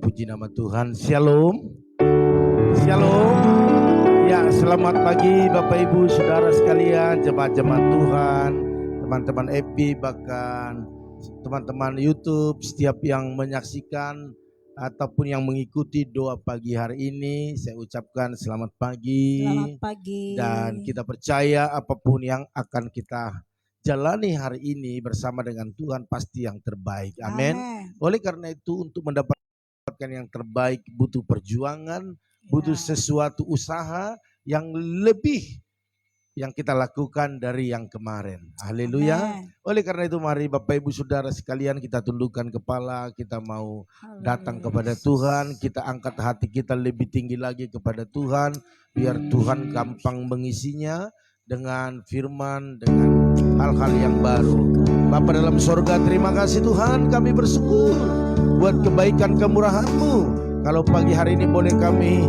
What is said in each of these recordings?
Puji nama Tuhan. Shalom. Shalom. Ya, selamat pagi Bapak Ibu Saudara sekalian, jemaat-jemaat Tuhan, teman-teman FB, bahkan teman-teman YouTube, setiap yang menyaksikan ataupun yang mengikuti doa pagi hari ini, saya ucapkan selamat pagi. Selamat pagi. Dan kita percaya apapun yang akan kita jalani hari ini bersama dengan Tuhan pasti yang terbaik. Amin. Oleh karena itu, untuk mendapatkan yang terbaik butuh perjuangan, butuh sesuatu usaha yang lebih yang kita lakukan dari yang kemarin. Haleluya. Oleh karena itu mari Bapak Ibu Saudara sekalian, kita tundukkan kepala, kita mau datang kepada Tuhan, kita angkat hati kita lebih tinggi lagi kepada Tuhan, biar Tuhan gampang mengisinya dengan firman, dengan hal-hal yang baru. Bapa dalam sorga, terima kasih Tuhan, kami bersyukur buat kebaikan kemurahan-Mu. Kalau pagi hari ini boleh kami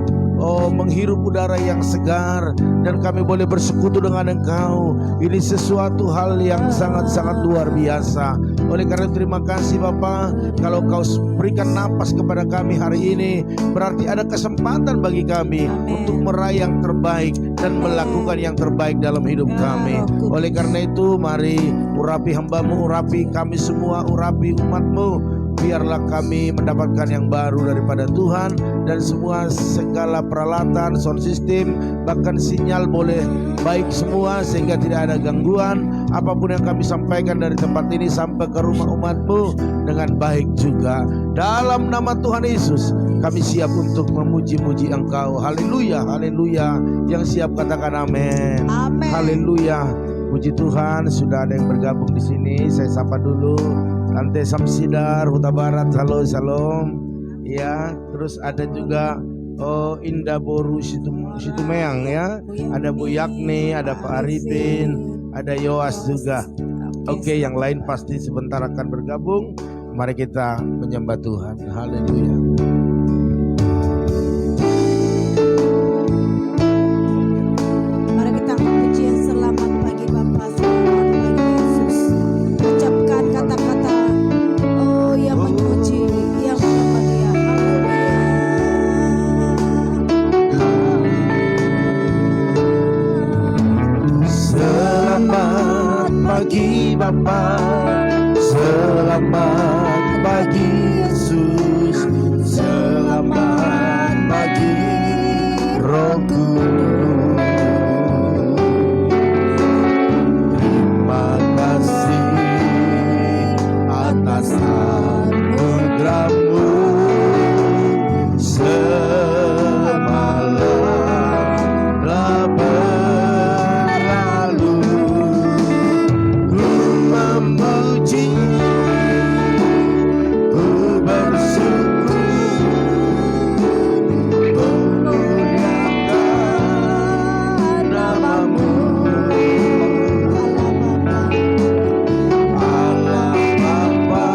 menghirup udara yang segar dan kami boleh bersekutu dengan Engkau, ini sesuatu hal yang sangat-sangat luar biasa. Oleh karena terima kasih Bapa, kalau Kau berikan napas kepada kami hari ini, berarti ada kesempatan bagi kami untuk meraih yang terbaik dan melakukan yang terbaik dalam hidup kami. Oleh karena itu mari urapi hamba-Mu, urapi kami semua, urapi umat-Mu. Biarlah kami mendapatkan yang baru daripada Tuhan, dan semua segala peralatan, sound system, bahkan sinyal boleh baik semua sehingga tidak ada gangguan. Apapun yang kami sampaikan dari tempat ini sampai ke rumah umat-Mu dengan baik juga. Dalam nama Tuhan Yesus kami siap untuk memuji-muji Engkau. Haleluya, haleluya. Yang siap katakan amin. Amin. Haleluya. Puji Tuhan, sudah ada yang bergabung di sini. Saya sapa dulu. Tante Samsidar, Huta Barat, halo, salam. Ya, terus ada juga Indah Boru Situmeang ya. Ada Bu Yakni, ada Pak Arifin, ada Yoas juga. Oke, yang lain pasti sebentar akan bergabung. Mari kita menyembah Tuhan. Haleluya. Bapak, selamat pagi Yesus, selamat pagi Roh Kudus. Terima kasih atas anugerah-Mu semalam telah berlalu. Memuji, ku bersyukur, memuliakan nama-Mu. Allah Bapa,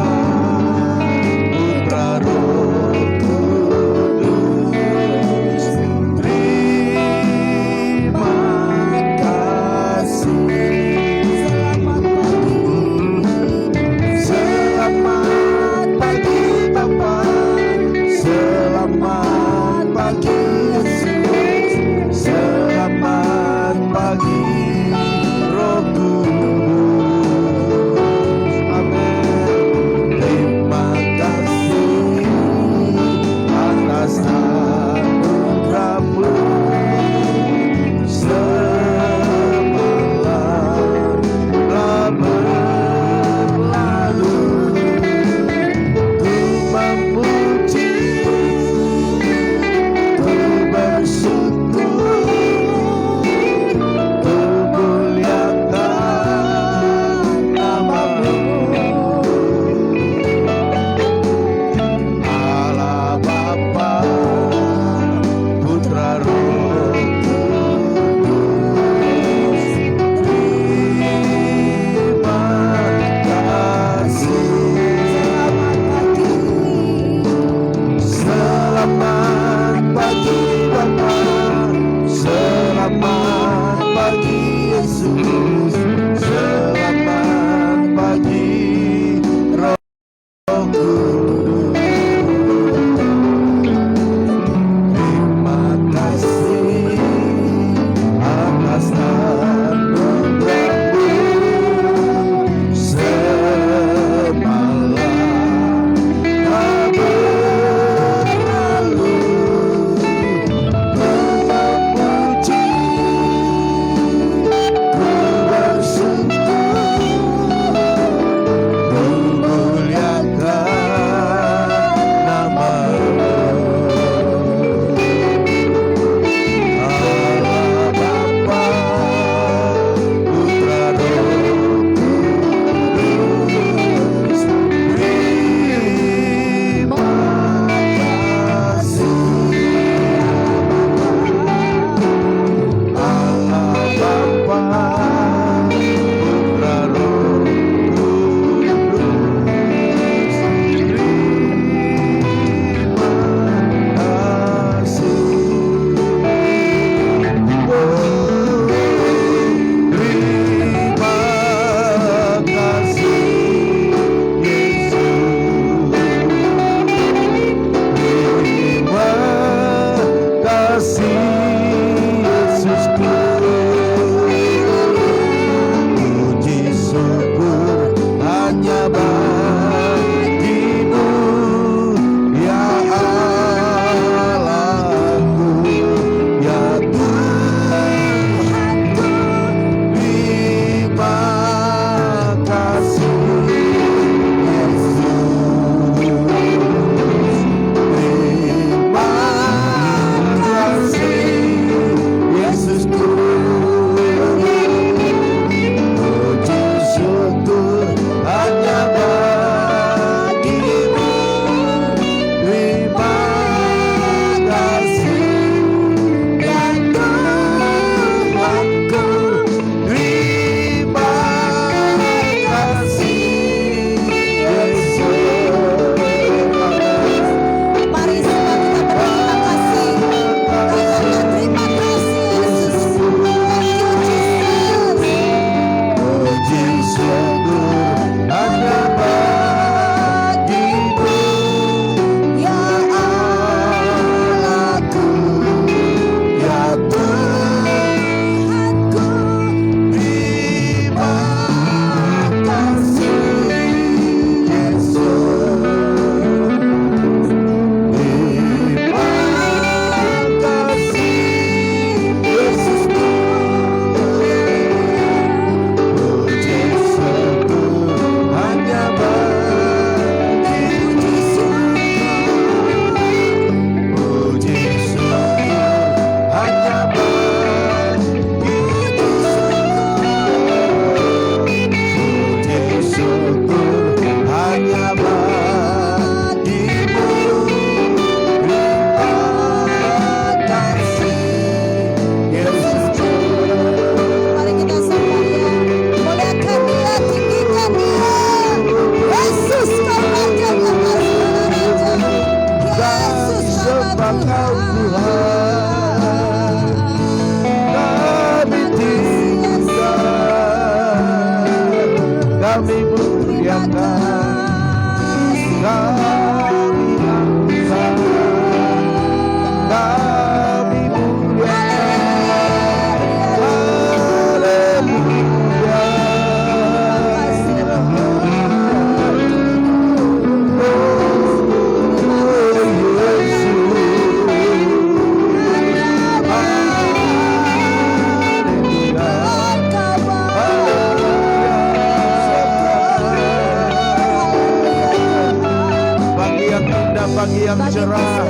pagi yang cerah.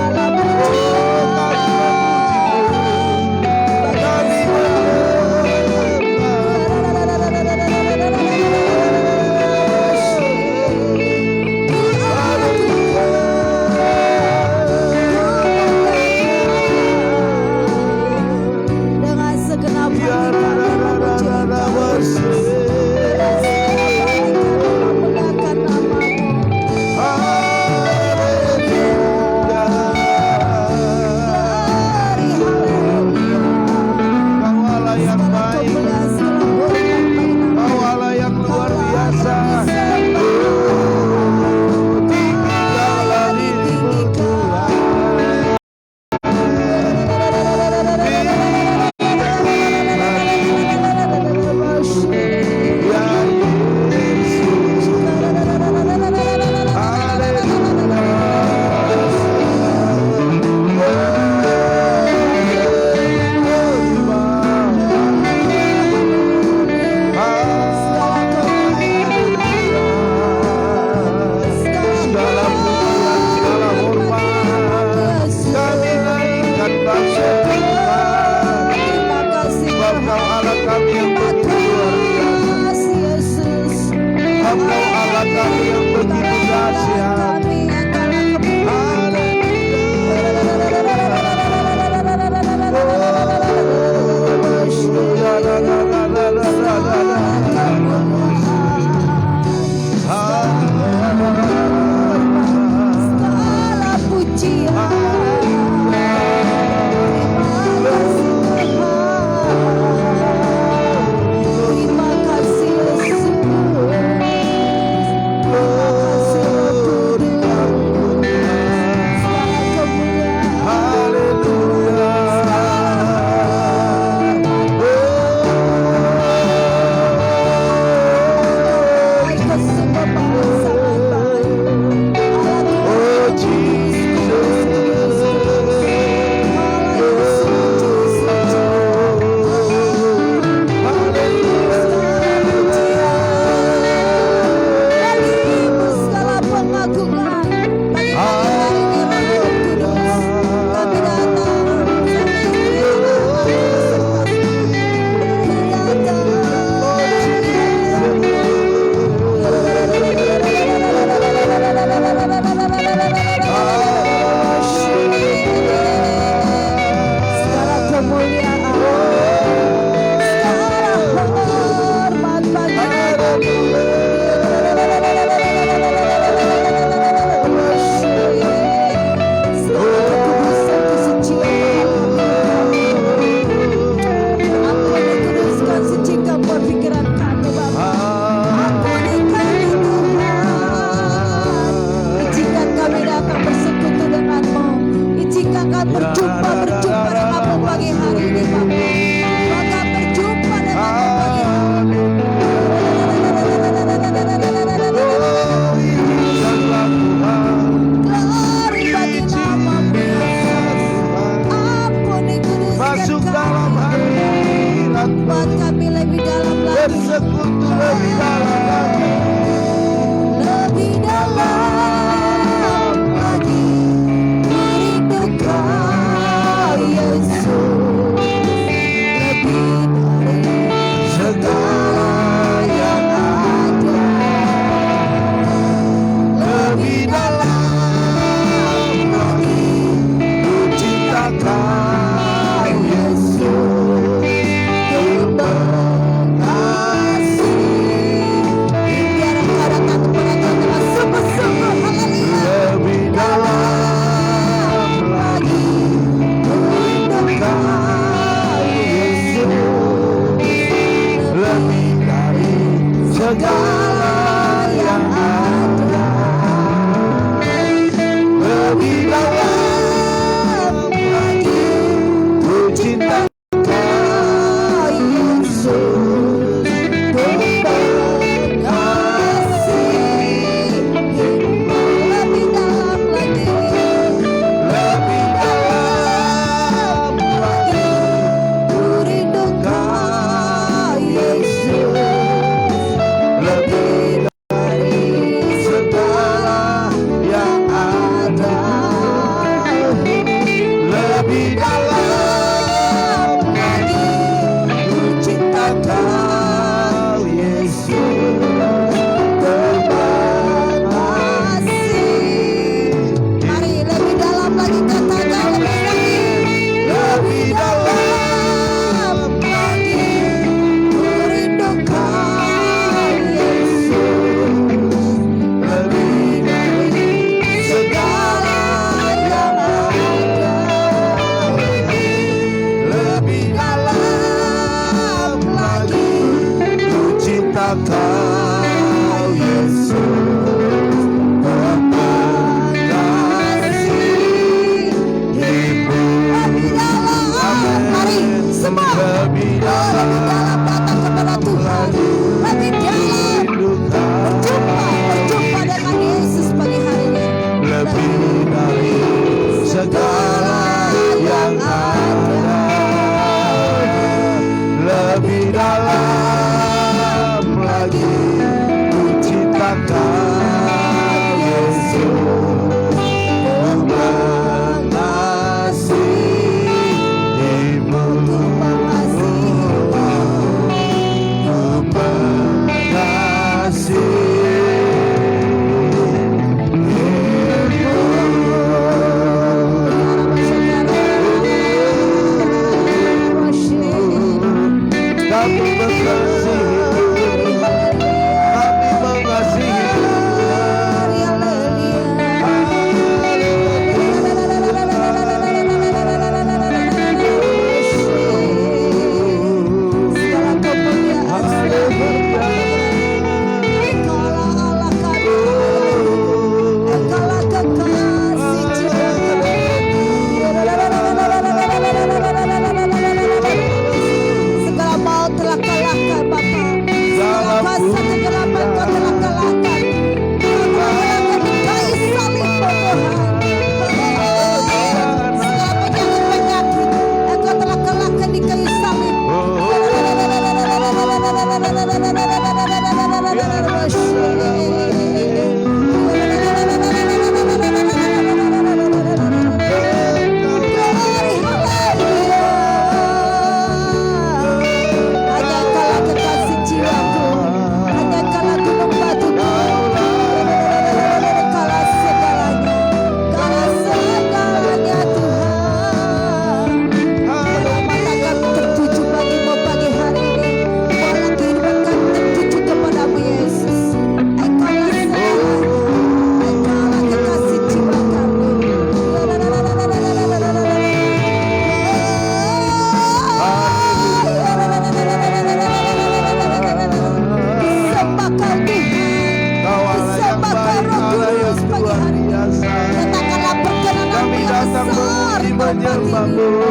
namamu.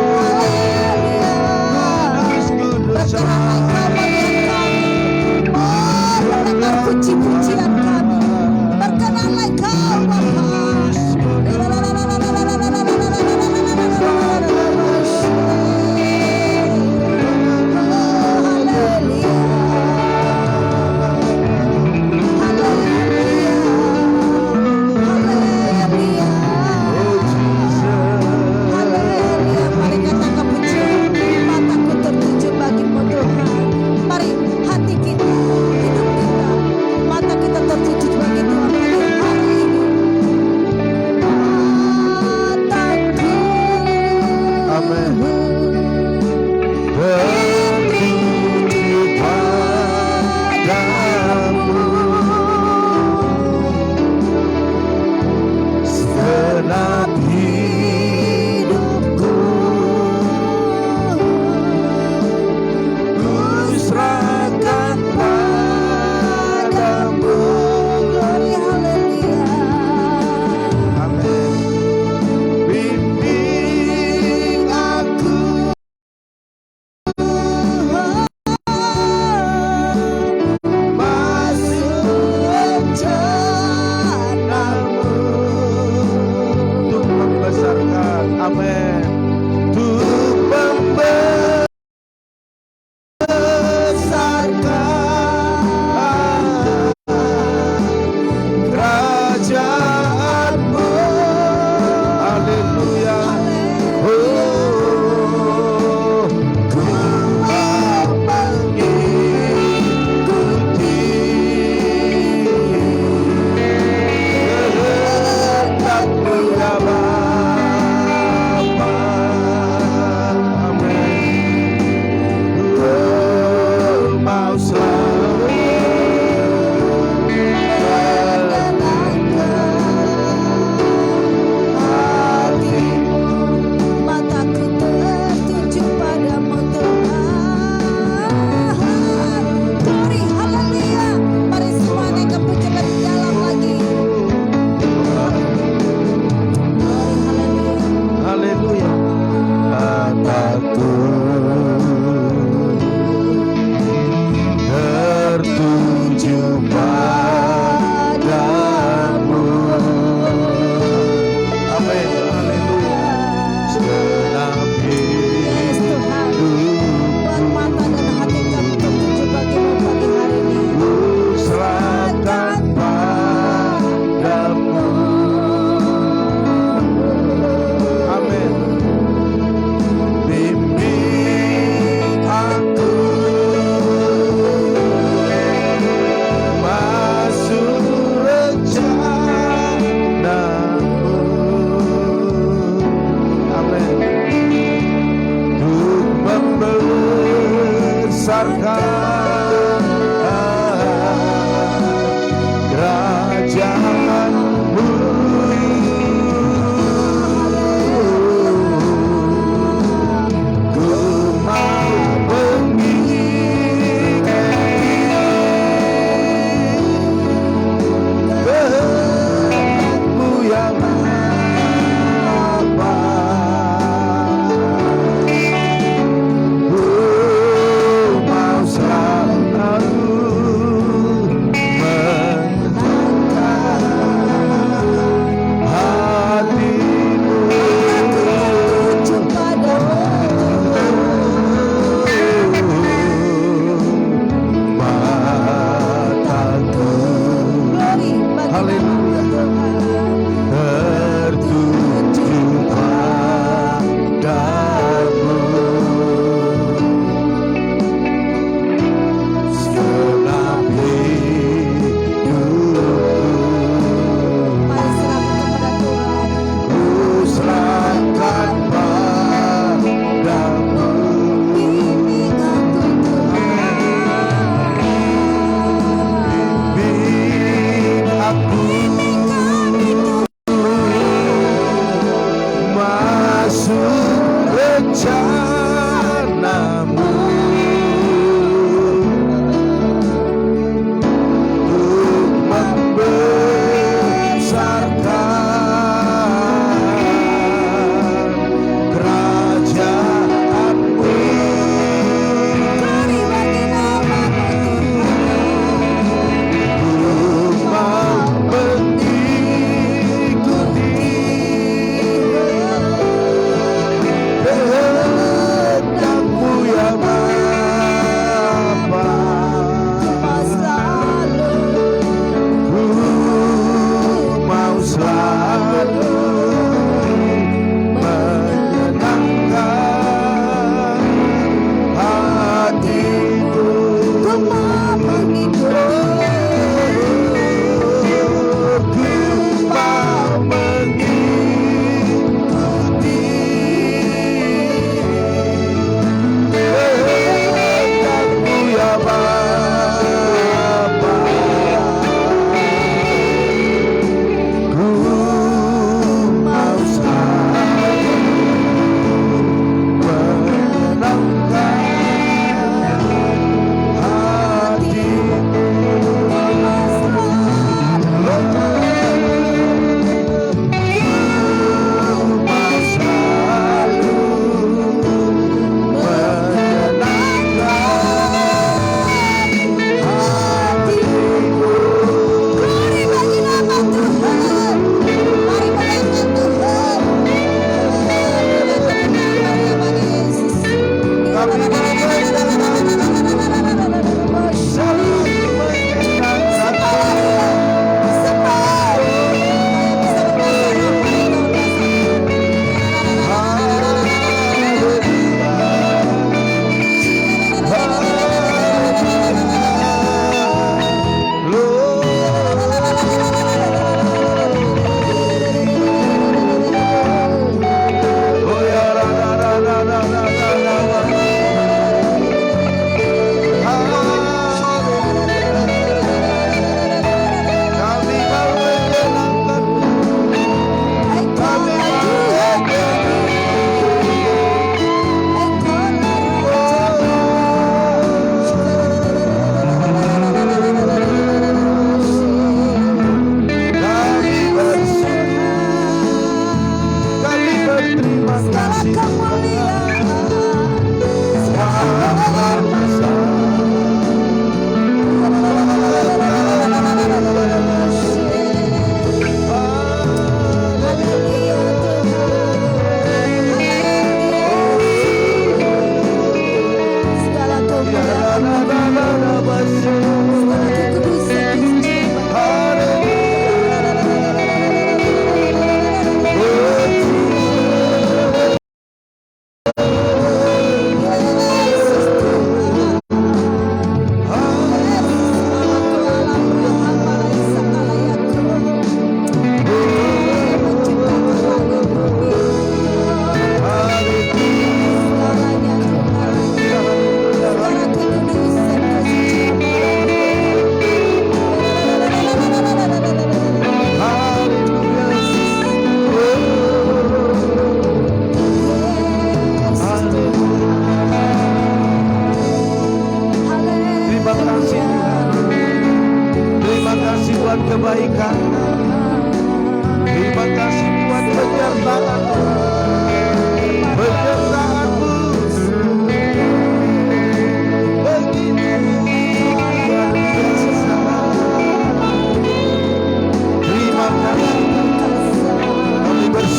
Kudus, Berdengar puji-pujian kami. Berkenanlah Engkau Bapa.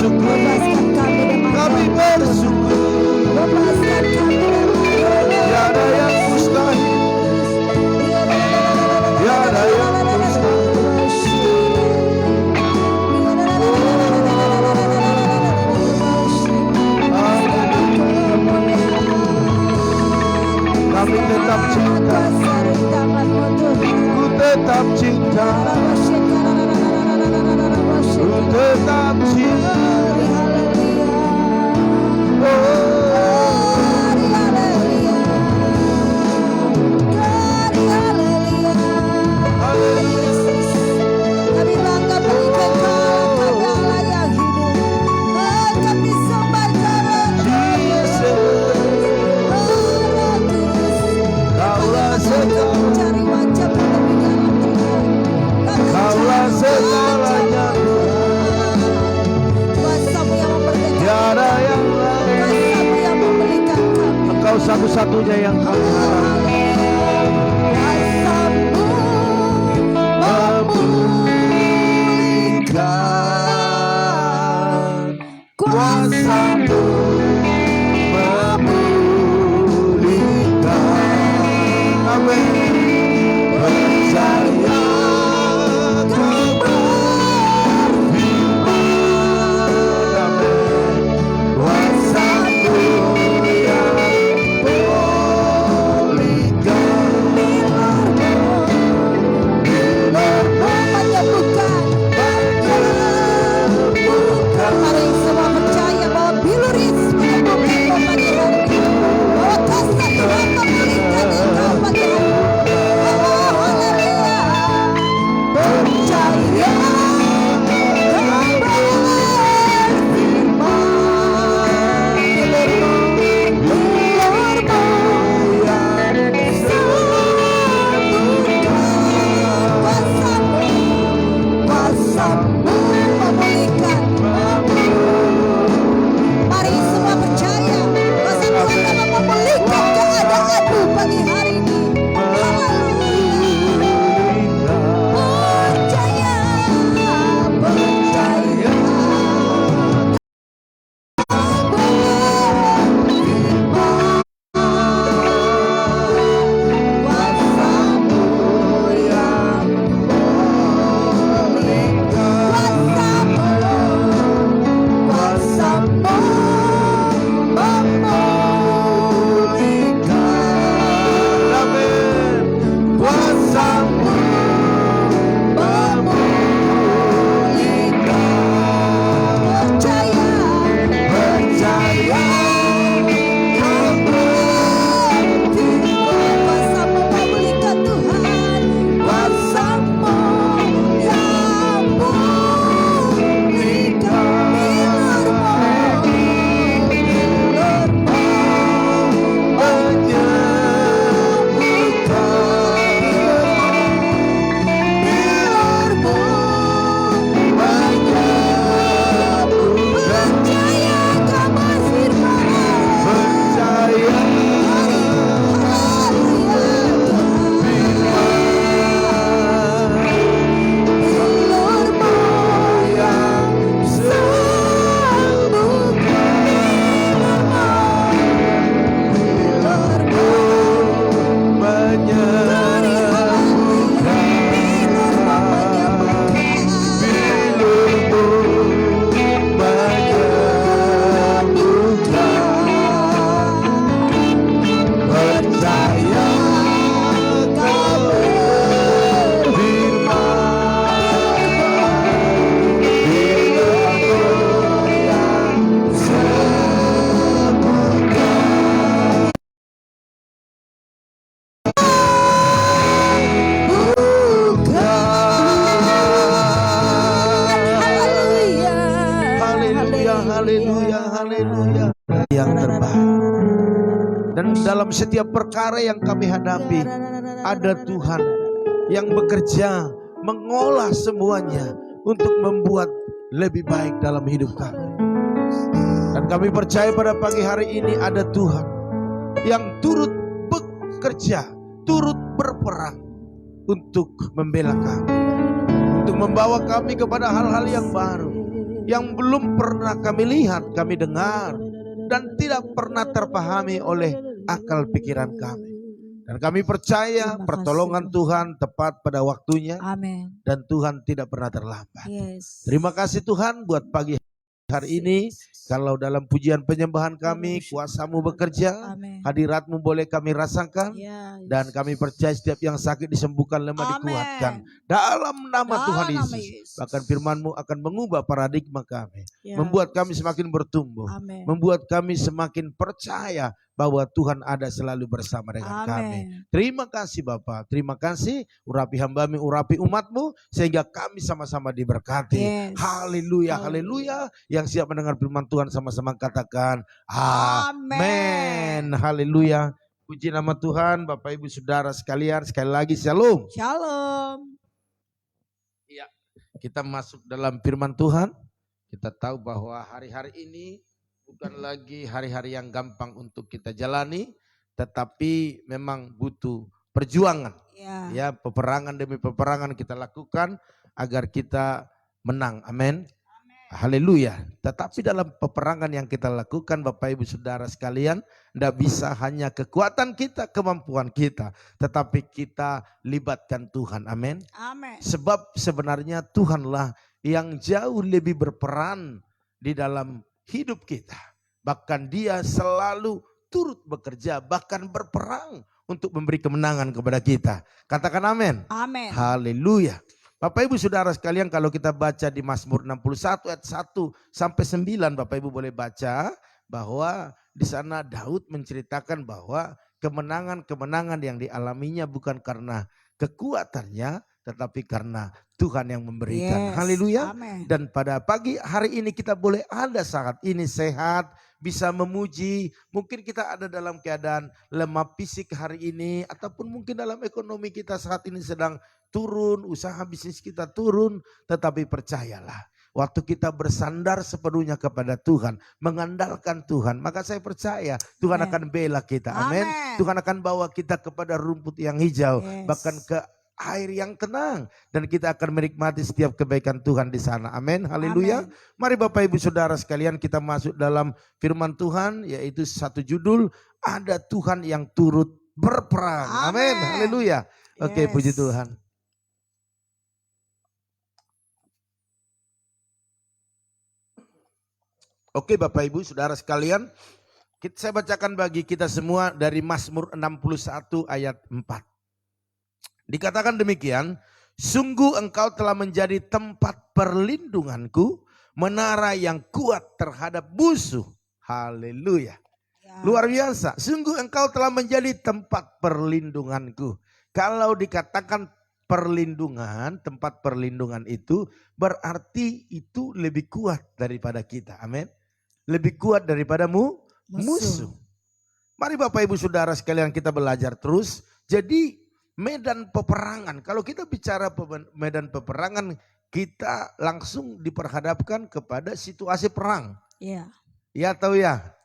bersyukur. Bebaskan kami dengan Kami roh. bersyukur. Bebaskan kami dengan roh. Tiada yang mustahil. Tiada yang mustahil. Kami tetap cinta. Ku tetap cinta. Ku tetap cinta. Kami bangga berikan Engkau, kami Allah yang hidup. Kami sembah karena Kaulah segala, mencari wajah-Mu lebih dalam Tuhan. Kaulah segalanya. Kuasa-Mu yang memerdekakan, Tiada yang lain. Kuasa-Mu yang memberikan kami. Engkau satu-satunya yang kami harapkan. Kuasa-Mu memulihkan, Kuasa-Mu memulihkan. Amin. Percaya kau berfirman. Amin. Kuasa-Mu yang memulihkan. menyembuhkan. Mari semua percaya bahwa Biluris menyembuhkan pagi hari ini. Bahwa kuasa Tuhan memulihkan engkau pagi hari ini. Oh, haleluya. Percaya kau berfirman. Bilurmu yang sembuhkan. Kuasa-Mu memulihkan. Mari semua percaya kuasa Tuhan dapat memulihkan keadaanmu pagi hari ini. Haleluya. Percaya, percaya. Kuasa-Mu yang Kuasa-Mu memulihkan. Amin. Kuasa-Mu Memulihkan. Percaya, kau berfirman. Kuasa-Mu memulihkan Tuhan. Kuasa-Mu yang memulihkan. Percaya kau berfirman. Bilurmu yang sembuhkan. Percaya kau berfirman. Bilurmu yang sembuhkan. Haleluya, haleluya, haleluya. Yang terbaik. Dan dalam setiap perkara yang kami hadapi, ada Tuhan yang bekerja mengolah semuanya untuk membuat lebih baik dalam hidup kami. Dan kami percaya pada pagi hari ini ada Tuhan yang turut bekerja, turut berperang untuk membela kami, untuk membawa kami kepada hal-hal yang baru. yang belum pernah kami lihat, kami dengar, dan tidak pernah terpahami oleh akal pikiran kami. Dan kami percaya Terima pertolongan kasih, Tuhan tepat pada waktunya, Amin. dan Tuhan tidak pernah terlambat. Yes. Terima kasih Tuhan buat pagi hari ini. Kalau dalam pujian penyembahan kami, kuasa-Mu bekerja, Amin. hadirat-Mu boleh kami rasakan, Yes. dan kami percaya setiap yang sakit disembuhkan, lemah dikuatkan. Dalam nama Tuhan Dalam nama Yesus. Bahkan firman-Mu akan mengubah paradigma kami. Yes. Membuat kami semakin bertumbuh. Amin. Membuat kami semakin percaya bahwa Tuhan ada selalu bersama dengan kami. Amin. Terima kasih Bapa. Terima kasih. Urapi hamba-Mu, urapi umat-Mu, sehingga kami sama-sama diberkati. Yes. Haleluya, haleluya. Yang siap mendengar firman Tuhan sama-sama katakan amin. Haleluya. Puji nama Tuhan. Bapak Ibu Saudara sekalian, sekali lagi shalom. Shalom. Ya, kita masuk dalam firman Tuhan. Kita tahu bahwa hari-hari ini bukan lagi hari-hari yang gampang untuk kita jalani, tetapi memang butuh perjuangan. Ya, peperangan demi peperangan kita lakukan agar kita menang. Amin. Haleluya. Tetapi dalam peperangan yang kita lakukan, Bapak Ibu Saudara sekalian, tidak bisa hanya kekuatan kita, kemampuan kita, tetapi kita libatkan Tuhan. Amin. Amin. Sebab sebenarnya Tuhanlah yang jauh lebih berperan di dalam hidup kita. Bahkan Dia selalu turut bekerja, bahkan berperang untuk memberi kemenangan kepada kita. Katakan amin. Amin. Haleluya. Bapak Ibu Saudara sekalian, kalau kita baca di Mazmur 61 ayat 1 sampai 9, Bapak Ibu boleh baca bahwa di sana Daud menceritakan bahwa kemenangan-kemenangan yang dialaminya bukan karena kekuatannya, tetapi karena Tuhan yang memberikan. Yes. Haleluya. Amin. Dan pada pagi hari ini kita boleh ada saat ini sehat, bisa memuji. Mungkin kita ada dalam keadaan lemah fisik hari ini, ataupun mungkin dalam ekonomi kita saat ini sedang turun, usaha bisnis kita turun. Tetapi percayalah, waktu kita bersandar sepenuhnya kepada Tuhan, mengandalkan Tuhan, maka saya percaya Tuhan akan bela kita. Amin. Tuhan akan bawa kita kepada rumput yang hijau, bahkan ke air yang tenang, dan kita akan menikmati setiap kebaikan Tuhan di sana. Amin. Haleluya. Mari Bapak Ibu Saudara sekalian, kita masuk dalam firman Tuhan, yaitu satu judul, ada Tuhan yang turut berperang. Amin. Haleluya. Oke, puji Tuhan. Oke Bapak Ibu Saudara sekalian, saya bacakan bagi kita semua dari Mazmur 61 ayat 4. Dikatakan demikian, sungguh engkau telah menjadi tempat perlindunganku, menara yang kuat terhadap musuh. Haleluya. Luar biasa, sungguh engkau telah menjadi tempat perlindunganku. Kalau dikatakan perlindungan, tempat perlindungan itu berarti itu lebih kuat daripada kita. Amin. Lebih kuat daripada musuh. Mari Bapak Ibu Saudara sekalian, kita belajar terus. Jadi medan peperangan, kalau kita bicara medan peperangan, kita langsung diperhadapkan kepada situasi perang. Ya atau ya?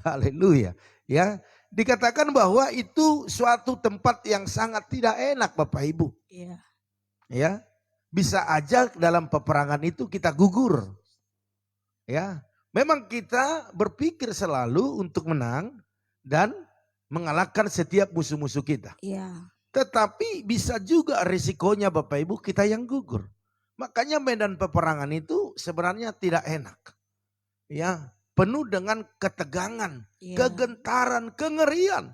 Haleluya. Ya, dikatakan bahwa itu suatu tempat yang sangat tidak enak Bapak Ibu. Ya, bisa aja dalam peperangan itu kita gugur. Ya, memang kita berpikir selalu untuk menang dan mengalahkan setiap musuh-musuh kita. Tetapi bisa juga risikonya Bapak Ibu kita yang gugur. Makanya medan peperangan itu sebenarnya tidak enak. Ya, penuh dengan ketegangan, kegentaran, kengerian.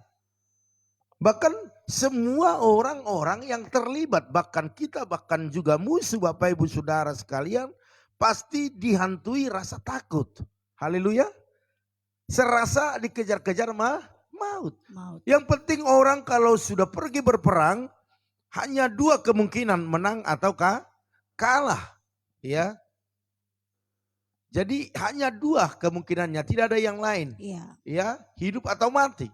Bahkan semua orang-orang yang terlibat, bahkan kita, bahkan juga musuh Bapak Ibu Saudara sekalian, pasti dihantui rasa takut. Haleluya. Serasa dikejar-kejar maut. Yang penting orang kalau sudah pergi berperang, hanya dua kemungkinan, menang atau kalah. Ya. Jadi hanya dua kemungkinannya, tidak ada yang lain. Ya, hidup atau mati.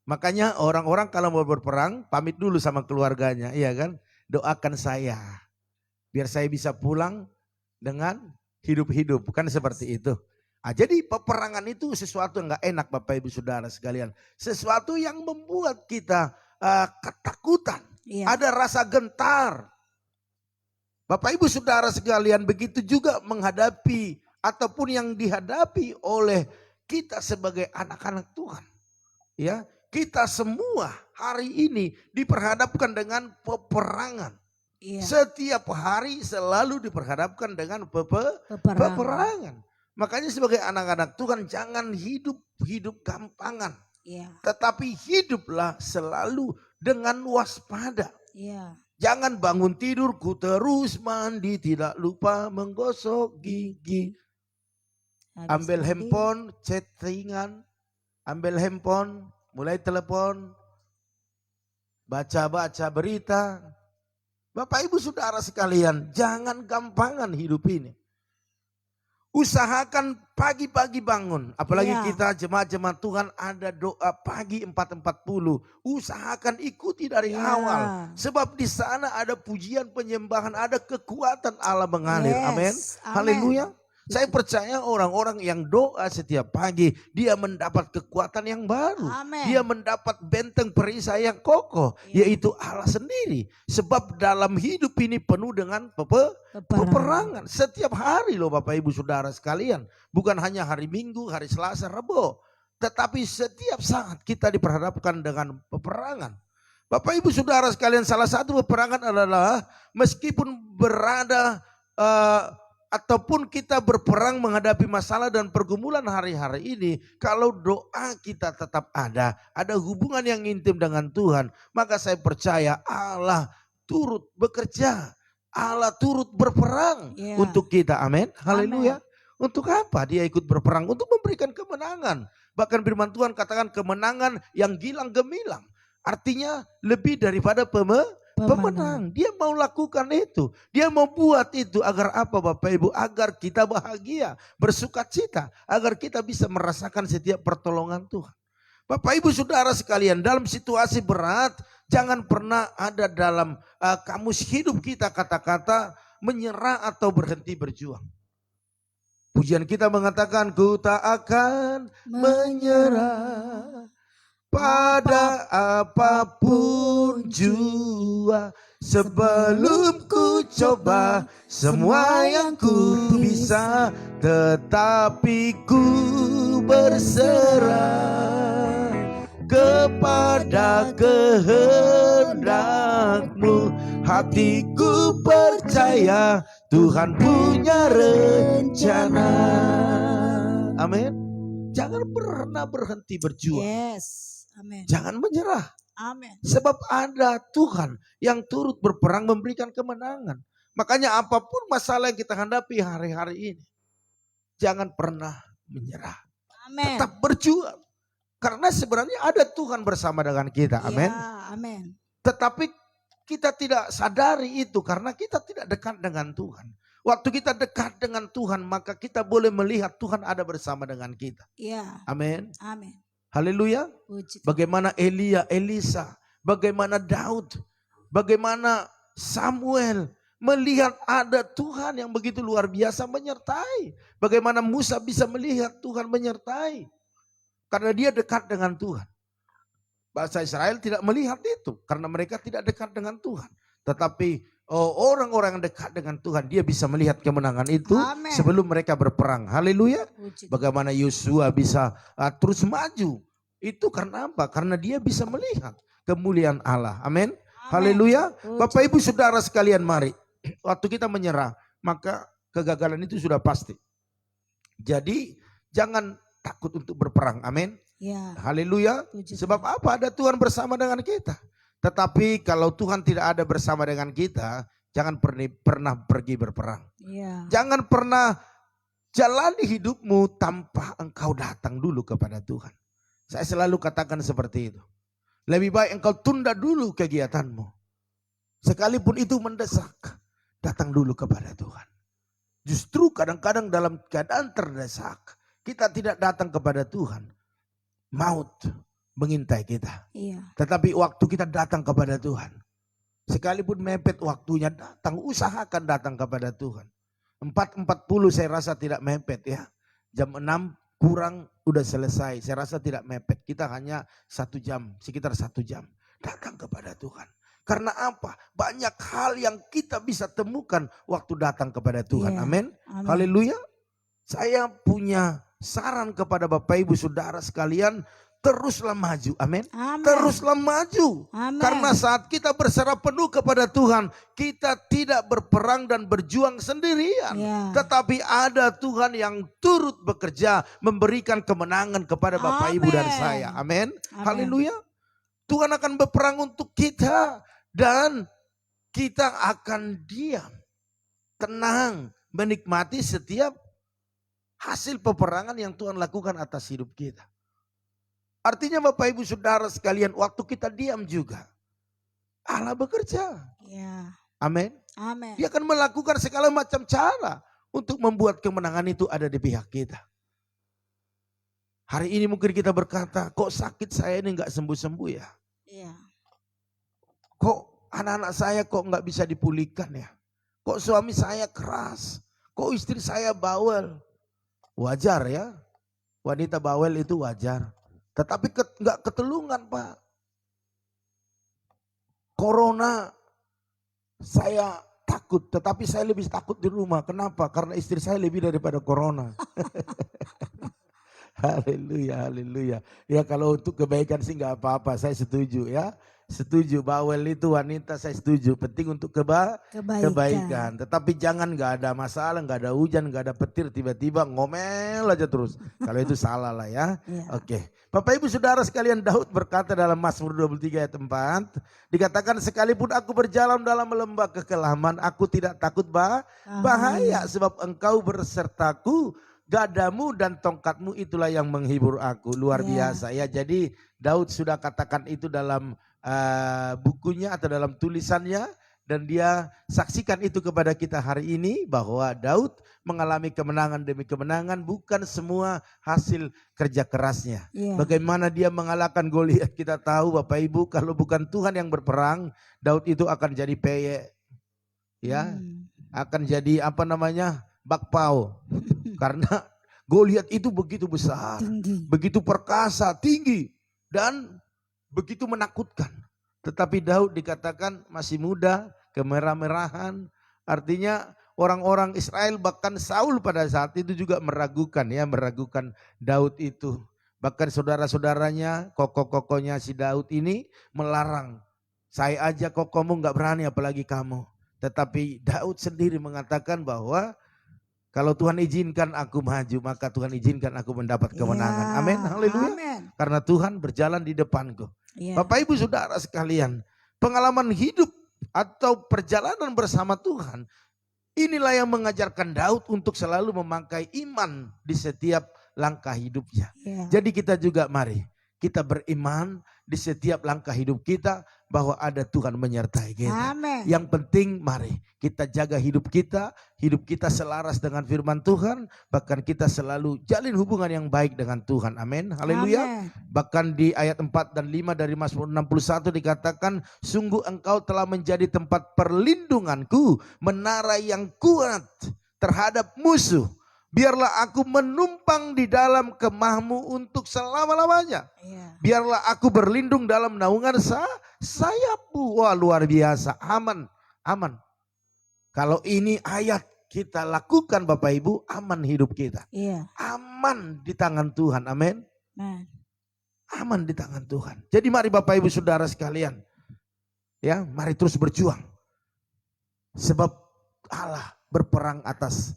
Makanya orang-orang kalau mau berperang, pamit dulu sama keluarganya, iya kan? Doakan saya, biar saya bisa pulang dengan hidup-hidup, bukan seperti itu. Jadi peperangan itu sesuatu yang gak enak Bapak Ibu Saudara sekalian. Sesuatu yang membuat kita ketakutan, ada rasa gentar. Bapak Ibu Saudara sekalian, begitu juga menghadapi ataupun yang dihadapi oleh kita sebagai anak-anak Tuhan. Ya, kita semua hari ini diperhadapkan dengan peperangan. Iya. Setiap hari selalu diperhadapkan dengan peperangan. Makanya sebagai anak-anak Tuhan jangan hidup gampangan. Iya. Tetapi hiduplah selalu dengan waspada. Iya. Jangan bangun tidur, ku terus mandi, tidak lupa menggosok gigi. Ambil handphone, chattingan, ambil handphone, mulai telepon, baca-baca berita. Bapak Ibu Saudara sekalian, jangan gampangan hidup ini. Usahakan pagi-pagi bangun. Apalagi kita jemaat-jemaat Tuhan ada doa pagi 4:40. Usahakan ikuti dari awal. Sebab di sana ada pujian penyembahan, ada kekuatan Allah mengalir. Amin. Haleluya. Saya percaya orang-orang yang doa setiap pagi, dia mendapat kekuatan yang baru. Amen. Dia mendapat benteng perisai yang kokoh, yaitu Allah sendiri. Sebab dalam hidup ini penuh dengan peperangan. Setiap hari loh Bapak Ibu Saudara sekalian. Bukan hanya hari Minggu, hari Selasa, Rabu. Tetapi setiap saat kita diperhadapkan dengan peperangan. Bapak Ibu Saudara sekalian, salah satu peperangan adalah meskipun berada ataupun kita berperang menghadapi masalah dan pergumulan hari-hari ini, kalau doa kita tetap ada hubungan yang intim dengan Tuhan, maka saya percaya Allah turut bekerja, Allah turut berperang untuk kita. Amin. Haleluya. Untuk apa dia ikut berperang? Untuk memberikan kemenangan. Bahkan firman Tuhan katakan kemenangan yang gilang gemilang. Artinya lebih daripada pemenang. Dia mau lakukan itu. Dia mau buat itu agar apa Bapak Ibu? Agar kita bahagia, bersukacita. Agar kita bisa merasakan setiap pertolongan Tuhan. Bapak Ibu Saudara sekalian, dalam situasi berat, jangan pernah ada dalam kamus hidup kita kata-kata menyerah atau berhenti berjuang. Pujian kita mengatakan, ku tak akan menyerah pada apapun jua, sebelum ku coba semua yang ku bisa, tetapi ku berserah kepada kehendak-Mu. Hatiku percaya Tuhan punya rencana. Amin. Jangan pernah berhenti berjuang. Amen. Jangan menyerah. Amen. Sebab ada Tuhan yang turut berperang memberikan kemenangan. Makanya apapun masalah yang kita hadapi hari-hari ini, jangan pernah menyerah. Amen. Tetap berjuang. Karena sebenarnya ada Tuhan bersama dengan kita. Amin. Amen. Tetapi kita tidak sadari itu karena kita tidak dekat dengan Tuhan. Waktu kita dekat dengan Tuhan, maka kita boleh melihat Tuhan ada bersama dengan kita. Amin. Amin. Haleluya. Bagaimana Elia, Elisa, bagaimana Daud, bagaimana Samuel melihat ada Tuhan yang begitu luar biasa menyertai. Bagaimana Musa bisa melihat Tuhan menyertai. Karena dia dekat dengan Tuhan. Bangsa Israel tidak melihat itu karena mereka tidak dekat dengan Tuhan. Tetapi orang-orang yang dekat dengan Tuhan, dia bisa melihat kemenangan itu sebelum mereka berperang. Haleluya. Bagaimana Yosua bisa terus maju. Itu karena apa? Karena dia bisa melihat kemuliaan Allah. Amin. Haleluya. Bapak Ibu Saudara sekalian, mari. Waktu kita menyerah, maka kegagalan itu sudah pasti. Jadi jangan takut untuk berperang. Amin. Haleluya. Sebab apa? Ada Tuhan bersama dengan kita. Tetapi kalau Tuhan tidak ada bersama dengan kita, jangan pernah pergi berperang. Jangan pernah jalani hidupmu tanpa engkau datang dulu kepada Tuhan. Saya selalu katakan seperti itu. Lebih baik engkau tunda dulu kegiatanmu. Sekalipun itu mendesak, datang dulu kepada Tuhan. Justru kadang-kadang dalam keadaan terdesak, kita tidak datang kepada Tuhan. Maut mengintai kita. Tetapi waktu kita datang kepada Tuhan, sekalipun mepet waktunya datang, usahakan datang kepada Tuhan. 4:40 saya rasa tidak mepet ya. Jam 6 kurang udah selesai. Saya rasa tidak mepet. Kita hanya 1 jam, sekitar 1 jam. Datang kepada Tuhan. Karena apa? Banyak hal yang kita bisa temukan waktu datang kepada Tuhan. Amin. Haleluya. Saya punya saran kepada Bapak Ibu Saudara sekalian, teruslah maju, amin. Amin. Teruslah maju. Amin. Karena saat kita berserah penuh kepada Tuhan, kita tidak berperang dan berjuang sendirian. Ya. Tetapi ada Tuhan yang turut bekerja memberikan kemenangan kepada Bapak Ibu dan saya. Amin. Haleluya. Tuhan akan berperang untuk kita dan kita akan diam, tenang, menikmati setiap hasil peperangan yang Tuhan lakukan atas hidup kita. Artinya Bapak Ibu Saudara sekalian, waktu kita diam juga Allah bekerja. Ya. Amin. Amin. Dia akan melakukan segala macam cara untuk membuat kemenangan itu ada di pihak kita. Hari ini mungkin kita berkata, kok sakit saya ini nggak sembuh-sembuh ya? Iya. Kok anak-anak saya kok nggak bisa dipulihkan ya? Kok suami saya keras? Kok istri saya bawel? Wajar ya, wanita bawel itu wajar. Tetapi nggak ketelungan Pak. Corona saya takut, tetapi saya lebih takut di rumah. Kenapa? Karena istri saya lebih daripada corona. Haleluya, haleluya. Ya kalau untuk kebaikan sih nggak apa-apa, saya setuju ya. Setuju, bawel itu wanita saya setuju. Penting untuk kebaikan. Tetapi jangan nggak ada masalah, nggak ada hujan, nggak ada petir, tiba-tiba ngomel aja terus. Kalau itu salah lah ya. Oke. Bapak Ibu Saudara sekalian, Daud berkata dalam Mazmur 23 ayat 4. Dikatakan sekalipun aku berjalan dalam lembah kekelaman, aku tidak takut bahaya. Sebab engkau bersertaku. Gadamu dan tongkatmu itulah yang menghibur aku. Luar biasa ya. Jadi Daud sudah katakan itu dalam bukunya atau dalam tulisannya. Dan dia saksikan itu kepada kita hari ini. Bahwa Daud mengalami kemenangan demi kemenangan. Bukan semua hasil kerja kerasnya. Bagaimana dia mengalahkan Goliat, kita tahu Bapak Ibu. Kalau bukan Tuhan yang berperang, Daud itu akan jadi peyek. Ya, akan jadi apa namanya, bakpao. Karena Goliat itu begitu besar, begitu perkasa, tinggi, dan begitu menakutkan. Tetapi Daud dikatakan masih muda, kemerah-merahan. Artinya orang-orang Israel, bahkan Saul pada saat itu juga meragukan Daud itu. Bahkan saudara-saudaranya, koko-kokonya si Daud ini melarang. Saya aja kokomu gak berani apalagi kamu. Tetapi Daud sendiri mengatakan bahwa kalau Tuhan izinkan aku maju, maka Tuhan izinkan aku mendapat kemenangan. Amin, haleluya. Karena Tuhan berjalan di depanku. Bapak Ibu Saudara sekalian, pengalaman hidup atau perjalanan bersama Tuhan, inilah yang mengajarkan Daud untuk selalu memakai iman di setiap langkah hidupnya. Jadi kita juga mari, kita beriman di setiap langkah hidup kita bahwa ada Tuhan menyertai kita. Amen. Yang penting mari kita jaga hidup kita selaras dengan firman Tuhan, bahkan kita selalu jalin hubungan yang baik dengan Tuhan. Amin. Haleluya. Bahkan di ayat 4 dan 5 dari Mazmur 61 dikatakan, sungguh engkau telah menjadi tempat perlindunganku, menara yang kuat terhadap musuh. Biarlah aku menumpang di dalam kemahmu untuk selama-lamanya. Biarlah aku berlindung dalam naungan sayapmu. Wah, luar biasa. Aman. Kalau ini ayat kita lakukan Bapak Ibu, aman hidup kita. Aman di tangan Tuhan. Amin. Aman di tangan Tuhan. Jadi mari Bapak Ibu Saudara sekalian. Ya, mari terus berjuang. Sebab Allah berperang atas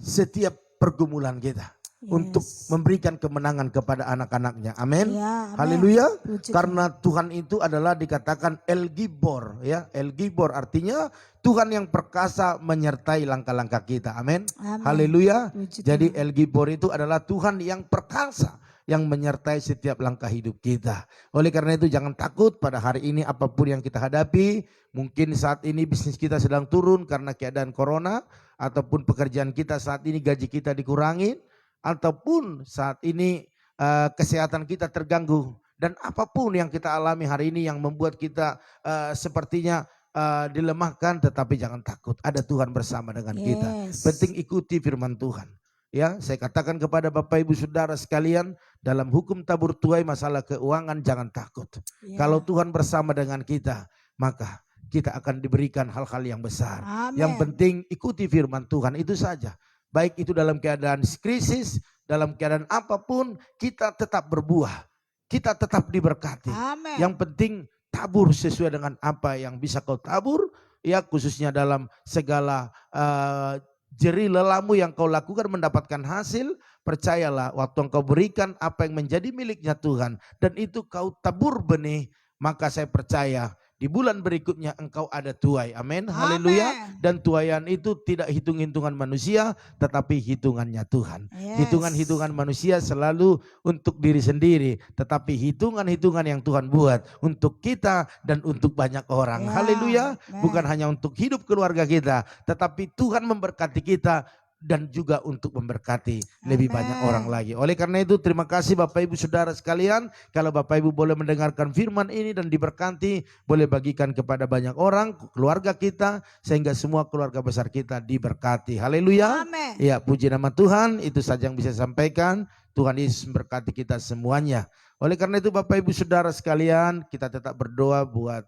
setiap pergumulan kita. Untuk memberikan kemenangan kepada anak-anaknya. Amin. Haleluya. Karena Tuhan itu adalah dikatakan El Gibor. Ya, El Gibor artinya Tuhan yang perkasa menyertai langkah-langkah kita. Amin. Haleluya. Jadi El Gibor itu adalah Tuhan yang perkasa, yang menyertai setiap langkah hidup kita. Oleh karena itu jangan takut pada hari ini apapun yang kita hadapi. Mungkin saat ini bisnis kita sedang turun karena keadaan corona. Ataupun pekerjaan kita saat ini gaji kita dikurangi. Ataupun saat ini kesehatan kita terganggu. Dan apapun yang kita alami hari ini yang membuat kita sepertinya dilemahkan. Tetapi jangan takut, ada Tuhan bersama dengan kita. Penting ikuti firman Tuhan. Ya, saya katakan kepada Bapak Ibu Saudara sekalian, dalam hukum tabur tuai masalah keuangan jangan takut. Kalau Tuhan bersama dengan kita, maka kita akan diberikan hal-hal yang besar. Yang penting ikuti firman Tuhan, itu saja. baik itu dalam keadaan krisis, dalam keadaan apapun, kita tetap berbuah. Kita tetap diberkati. Amin. Yang penting tabur sesuai dengan apa yang bisa kau tabur, ya khususnya dalam segala jerih lelamu yang kau lakukan mendapatkan hasil. Percayalah waktu engkau berikan apa yang menjadi miliknya Tuhan dan itu kau tabur benih, maka saya percaya di bulan berikutnya engkau ada tuai. Amin. Haleluya. Dan tuaian itu tidak hitung-hitungan manusia tetapi hitungannya Tuhan. Yes. Hitungan-hitungan manusia selalu untuk diri sendiri, tetapi hitungan-hitungan yang Tuhan buat untuk kita dan untuk banyak orang. Ya. Haleluya. Amen. Bukan hanya untuk hidup keluarga kita, tetapi Tuhan memberkati kita dan juga untuk memberkati lebih banyak orang lagi. Oleh karena itu terima kasih Bapak Ibu Saudara sekalian. Kalau Bapak Ibu boleh mendengarkan firman ini dan diberkati, boleh bagikan kepada banyak orang, keluarga kita, sehingga semua keluarga besar kita diberkati. Haleluya. Amin. Ya, puji nama Tuhan. Itu saja yang bisa saya sampaikan. Tuhan Yesus memberkati kita semuanya. Oleh karena itu Bapak Ibu Saudara sekalian, kita tetap berdoa buat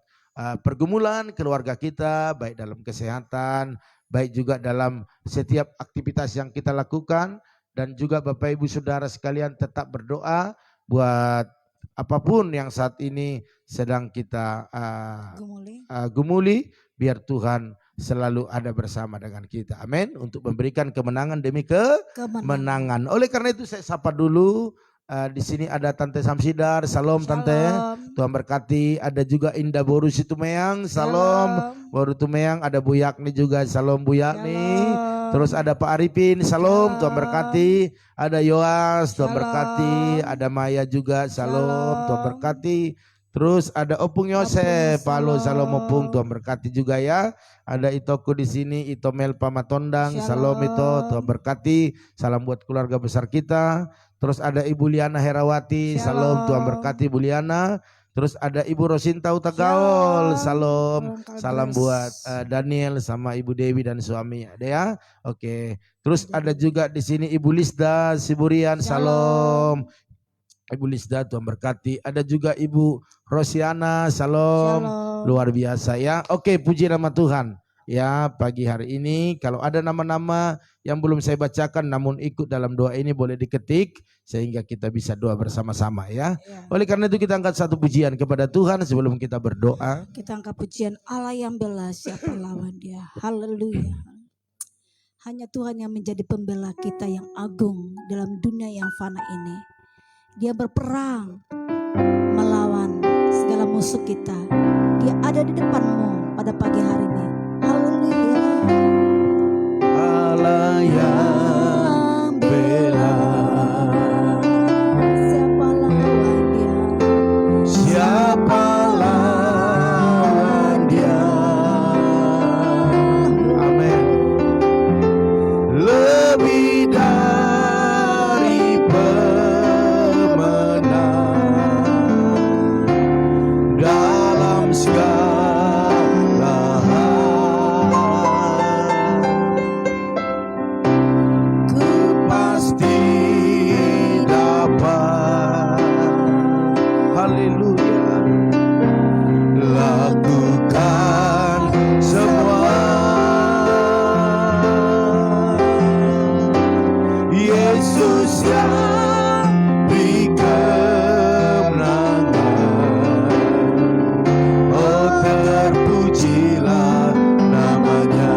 pergumulan keluarga kita, baik dalam kesehatan, baik juga dalam setiap aktivitas yang kita lakukan. Dan juga Bapak Ibu Saudara sekalian tetap berdoa buat apapun yang saat ini sedang kita gumuli, biar Tuhan selalu ada bersama dengan kita. Amin. Untuk memberikan kemenangan demi kemenangan. Oleh karena itu saya sapa dulu. Di sini ada Tante Samsidar, salam Tante. Tuhan berkati. Ada juga Indah Boru Situmeang, salam. Boru Tumeang, ada Bu Yakni juga, salam Bu Yakni. Terus ada Pak Arifin, salam. Tuhan berkati. Ada Yoas, Tuhan berkati. Ada Maya juga, salam. Tuhan berkati. Terus ada Opung Yosef, halo salam Opung, Tuhan berkati juga ya. Ada Itoku di sini, Itomel Pamatondang, salam Ito, Tuhan berkati. Salam buat keluarga besar kita. Terus ada Ibu Liana Herawati, salam, Tuhan berkati Bu Liana. Terus ada Ibu Rosinta Utagaol, salam. Salam buat Daniel sama Ibu Dewi dan suaminya, ya. Oke. Terus ada juga di sini Ibu Lisda Siburian, salam. Ibu Lisda, Tuhan berkati. Ada juga Ibu Rosiana, salam. Luar biasa ya. Oke, puji nama Tuhan. Ya, pagi hari ini kalau ada nama-nama yang belum saya bacakan namun ikut dalam doa ini boleh diketik sehingga kita bisa doa bersama-sama ya. Oleh karena itu kita angkat satu pujian kepada Tuhan sebelum kita berdoa. Kita angkat pujian Allah yang bela, siapa lawan dia. Haleluya. Hanya Tuhan yang menjadi pembela kita yang agung dalam dunia yang fana ini. Dia berperang melawan segala musuh kita. Dia ada di depanmu pada pagi hari ini. Haleluya. Allah yang bela, siapa lawan dia? Siapa lawan dia? Amin. Lebih dari pemenang dalam segala hal, ku pasti dapat. Haleluya. Lakukan semua. Yesus yang beri kemenangan. Oh, terpujilah namanya.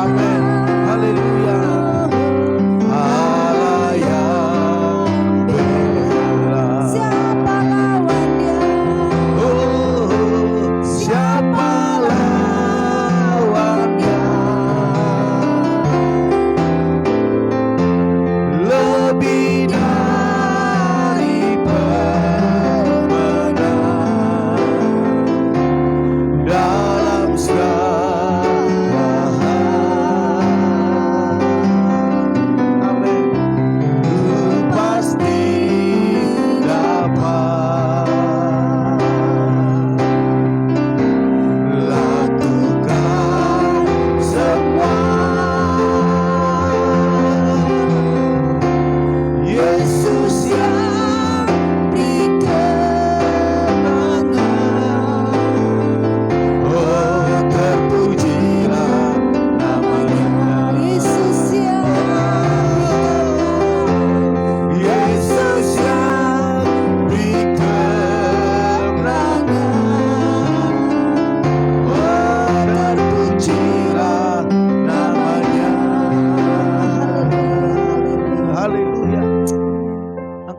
Amin. Haleluya. Allah yang bela. Siapa lawan dia? Oh, siapa lawannya? Lebih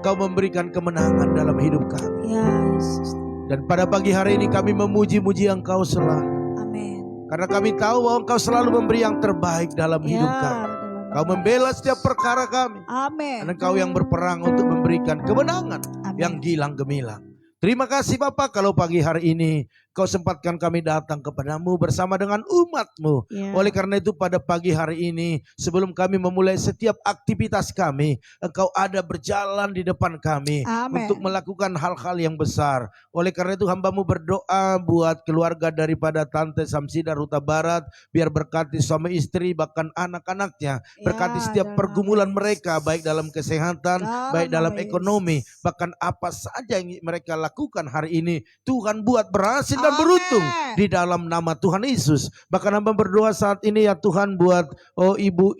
Engkau memberikan kemenangan dalam hidup kami. Ya Yesus. Dan pada pagi hari ini kami memuji-muji Engkau selalu. Amin. Karena kami tahu bahwa Engkau selalu memberi yang terbaik dalam hidup kami. Engkau membela setiap perkara kami. Amin. Dan Engkau yang berperang untuk memberikan kemenangan yang gilang gemilang. Terima kasih Bapak kalau pagi hari ini Kau sempatkan kami datang kepadamu bersama dengan umat-Mu. Oleh karena itu pada pagi hari ini sebelum kami memulai setiap aktivitas kami, Engkau ada berjalan di depan kami. Untuk melakukan hal-hal yang besar. Oleh karena itu hamba-Mu berdoa buat keluarga daripada Tante Samsida Huta Barat. Biar berkati suami istri bahkan anak-anaknya. Berkati setiap pergumulan mereka baik dalam kesehatan, baik dalam ekonomi. Bahkan apa saja yang mereka lakukan hari ini Tuhan buat berhasil dan beruntung di dalam nama Tuhan Yesus. Bahkan hamba berdoa saat ini ya Tuhan buat Ibu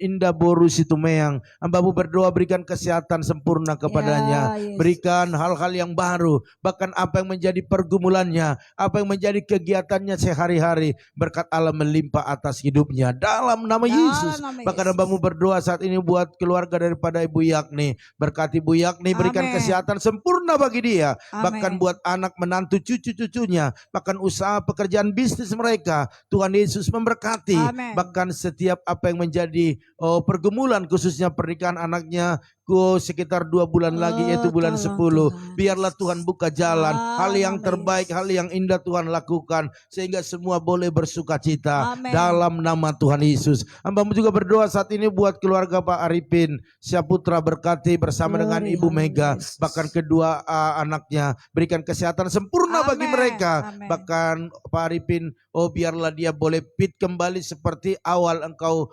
Indah Boru Situmeang. Hamba-Mu berdoa berikan kesehatan sempurna kepadanya. Berikan hal-hal yang baru. Bahkan apa yang menjadi pergumulannya, apa yang menjadi kegiatannya sehari-hari. Berkat Allah melimpah atas hidupnya dalam nama Yesus. Bahkan hamba-Mu berdoa saat ini buat keluarga daripada Ibu Yakni. Berkati Ibu Yakni, berikan kesehatan sempurna bagi dia. Bahkan buat anak menantu cucu-cucunya. Bahkan usaha pekerjaan bisnis mereka Tuhan Yesus memberkati. Bahkan setiap apa yang menjadi pergumulan khususnya pernikahan anaknya sekitar 2 bulan lagi yaitu bulan 10. Biarlah Tuhan buka jalan. Hal yang terbaik, hal yang indah Tuhan lakukan. Sehingga semua boleh bersuka cita dalam nama Tuhan Yesus. Hamba-Mu juga berdoa saat ini buat keluarga Pak Arifin Syaputra, berkati bersama dengan Ibu Mega. Bahkan kedua anaknya berikan kesehatan sempurna bagi mereka. Bahkan Pak Arifin biarlah dia boleh fit kembali seperti awal Engkau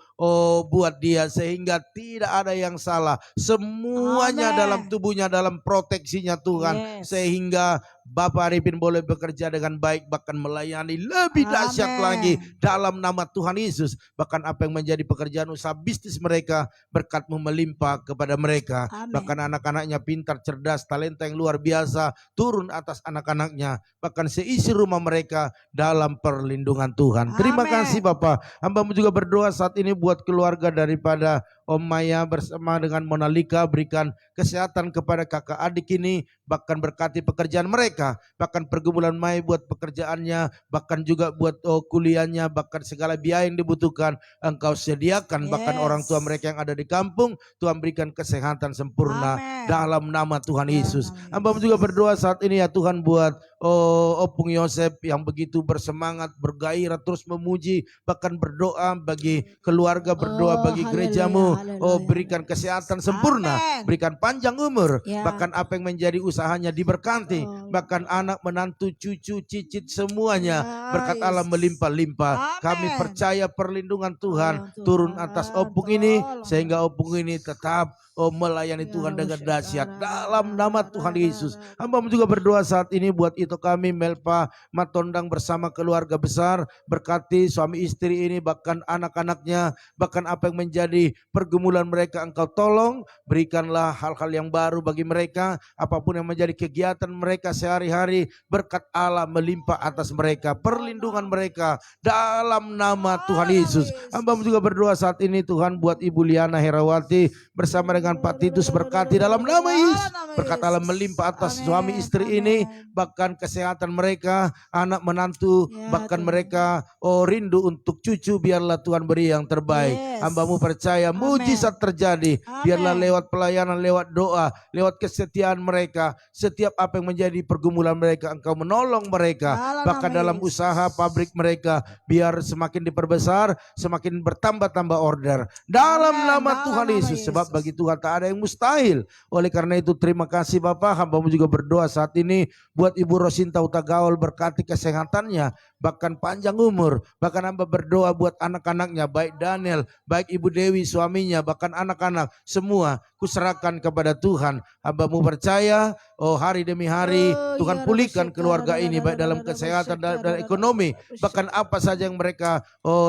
buat dia. Sehingga tidak ada yang salah. Semuanya dalam tubuhnya, dalam proteksinya Tuhan. Sehingga Bapak Arifin boleh bekerja dengan baik, bahkan melayani lebih dahsyat lagi dalam nama Tuhan Yesus. Bahkan apa yang menjadi pekerjaan usaha bisnis mereka, berkat-Mu melimpah kepada mereka. Bahkan anak-anaknya pintar, cerdas, talenta yang luar biasa turun atas anak-anaknya. Bahkan seisi rumah mereka dalam perlindungan Tuhan. Terima kasih Bapak. Hamba-Mu juga berdoa saat ini buat keluarga daripada Om Maya bersama dengan Monalika. Berikan kesehatan kepada kakak adik ini. Bahkan berkati pekerjaan mereka. Bahkan pergumulan Maya buat pekerjaannya. Bahkan juga buat kuliahnya. Bahkan segala biaya yang dibutuhkan Engkau sediakan. Bahkan orang tua mereka yang ada di kampung, Tuhan berikan kesehatan sempurna dalam nama Tuhan Yesus. Hamba juga berdoa saat ini ya Tuhan buat Opung Yosef yang begitu bersemangat, bergairah, terus memuji. Bahkan berdoa bagi keluarga, berdoa bagi gereja-Mu. Berikan kesehatan sempurna, berikan panjang umur. Bahkan apa yang menjadi usahanya diberkati. Bahkan anak, menantu, cucu, cicit semuanya berkat Allah melimpah-limpah. Kami percaya perlindungan Tuhan turun atas Opung ini. Sehingga Opung ini tetap melayani Tuhan dengan dahsyat dalam nama Tuhan Yesus. Hamba juga berdoa saat ini buat itu kami Melpa Matondang bersama keluarga besar. Berkati suami istri ini, bahkan anak-anaknya. Bahkan apa yang menjadi pergumulan mereka Engkau tolong. Berikanlah hal-hal yang baru bagi mereka. Apapun yang menjadi kegiatan mereka sehari-hari, berkat Allah melimpah atas mereka. Perlindungan mereka dalam nama Tuhan Yesus. Hamba juga berdoa saat ini Tuhan buat Ibu Liana Herawati bersama dengan Pak Titus, berkati dalam nama Yesus. Berkat Allah melimpah atas suami istri ini. Bahkan kesehatan mereka, anak menantu, bahkan mereka rindu untuk cucu. Biarlah Tuhan beri yang terbaik. Hamba-Mu percaya mujizat terjadi. Biarlah lewat pelayanan, lewat doa, lewat kesetiaan mereka. Setiap apa yang menjadi pergumulan mereka Engkau menolong mereka. Bahkan dalam usaha pabrik mereka, biar semakin diperbesar, semakin bertambah-tambah order dalam nama Tuhan Yesus. Sebab bagi Tuhan tak ada yang mustahil. Oleh karena itu terima kasih Bapak. Hamba-Mu juga berdoa saat ini buat Ibu Rosinta Utagaul, berkati kesehatannya, bahkan panjang umur. Bahkan hamba berdoa buat anak-anaknya, baik Daniel, baik Ibu Dewi suaminya, bahkan anak-anak semua kuserahkan kepada Tuhan. Hamba-Mu percaya hari demi hari Tuhan pulihkan keluarga ini, baik dalam kesehatan dan ekonomi. Bahkan apa saja yang mereka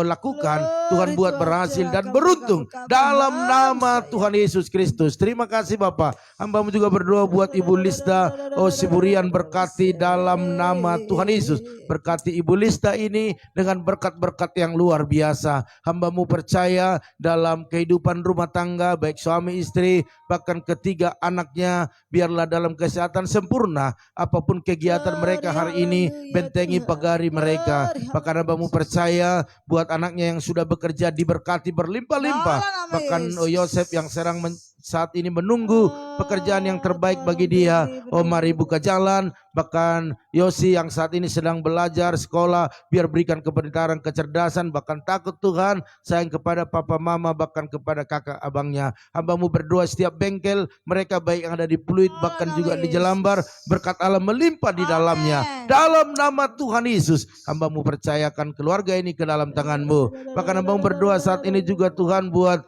lakukan Tuhan buat berhasil dan beruntung dalam nama Tuhan Yesus Kristus. Terima kasih Bapak. Hamba-Mu juga berdoa buat Ibu Lisda Siburian, berkati dalam nama Tuhan Yesus. Berkati Ibu Kalista ini dengan berkat-berkat yang luar biasa. Hamba-Mu percaya dalam kehidupan rumah tangga, baik suami istri, bahkan ketiga anaknya, biarlah dalam kesehatan sempurna. Apapun kegiatan mereka hari ini, bentengi pagari mereka. Bahkan Hamba-Mu percaya buat anaknya yang sudah bekerja diberkati berlimpah-limpah. Bahkan Yosef yang saat ini menunggu pekerjaan yang terbaik bagi dia. Oh, mari buka jalan. Bahkan Yosi yang saat ini sedang belajar sekolah, biar berikan kebenaran, kecerdasan, bahkan takut Tuhan, sayang kepada papa mama, bahkan kepada kakak abangnya. Hamba-Mu berdoa setiap bengkel mereka, baik yang ada di Pluit bahkan juga di Jelambar, berkat Allah melimpah di dalamnya. Dalam nama Tuhan Yesus, Hamba-Mu percayakan keluarga ini ke dalam tangan-Mu. Bahkan Hamba-Mu berdoa saat ini juga Tuhan buat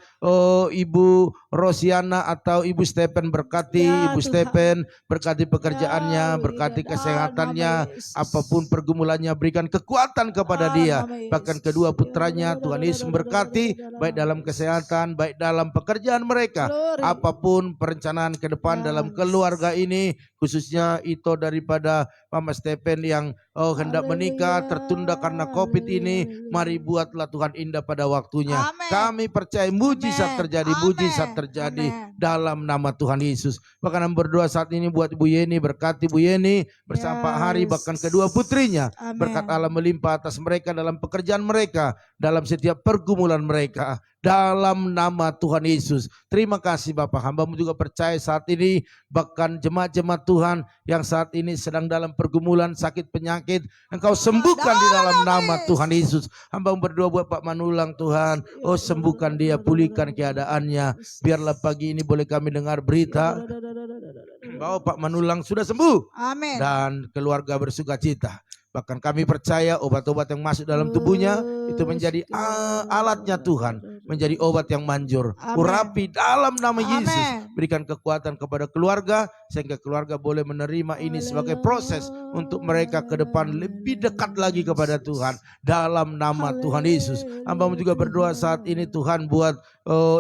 Ibu Rosiana atau Ibu Stephen, berkati Ibu Stephen, berkati pekerjaannya, berkati kesehatannya, apapun pergumulannya, berikan kekuatan kepada dia. Bahkan kedua putranya Tuhan Yesus memberkati, baik dalam kesehatan, baik dalam pekerjaan mereka. Apapun perencanaan ke depan dalam keluarga ini, khususnya itu daripada Mama Stephen yang hendak menikah, tertunda karena COVID ini, mari buatlah Tuhan indah pada waktunya. Kami percaya mujizat terjadi, mujizat terjadi dalam nama Tuhan Yesus. Bahkan berdoa saat ini buat Ibu Yeni, berkati Ibu Yeni bersama Pak Hari, bahkan kedua putrinya. Berkat Allah melimpah atas mereka dalam pekerjaan mereka, dalam setiap pergumulan mereka, dalam nama Tuhan Yesus. Terima kasih Bapak. Hamba-Mu juga percaya saat ini bahkan jemaat-jemaat Tuhan yang saat ini sedang dalam pergumulan sakit penyakit, Engkau sembuhkan di dalam nama Tuhan Yesus. Hamba-Mu berdoa buat Pak Manulang Tuhan, oh sembuhkan dia, pulihkan keadaannya. Biarlah pagi ini boleh kami dengar berita bahwa Pak Manulang sudah sembuh. Amin. Dan keluarga bersuka cita. Bahkan kami percaya obat-obat yang masuk dalam tubuhnya itu menjadi alatnya Tuhan, menjadi obat yang manjur. Urapi dalam nama Yesus. Berikan kekuatan kepada keluarga sehingga keluarga boleh menerima ini sebagai proses untuk mereka ke depan lebih dekat lagi kepada Tuhan. Dalam nama Tuhan Yesus. Hamba-Mu juga berdoa saat ini Tuhan buat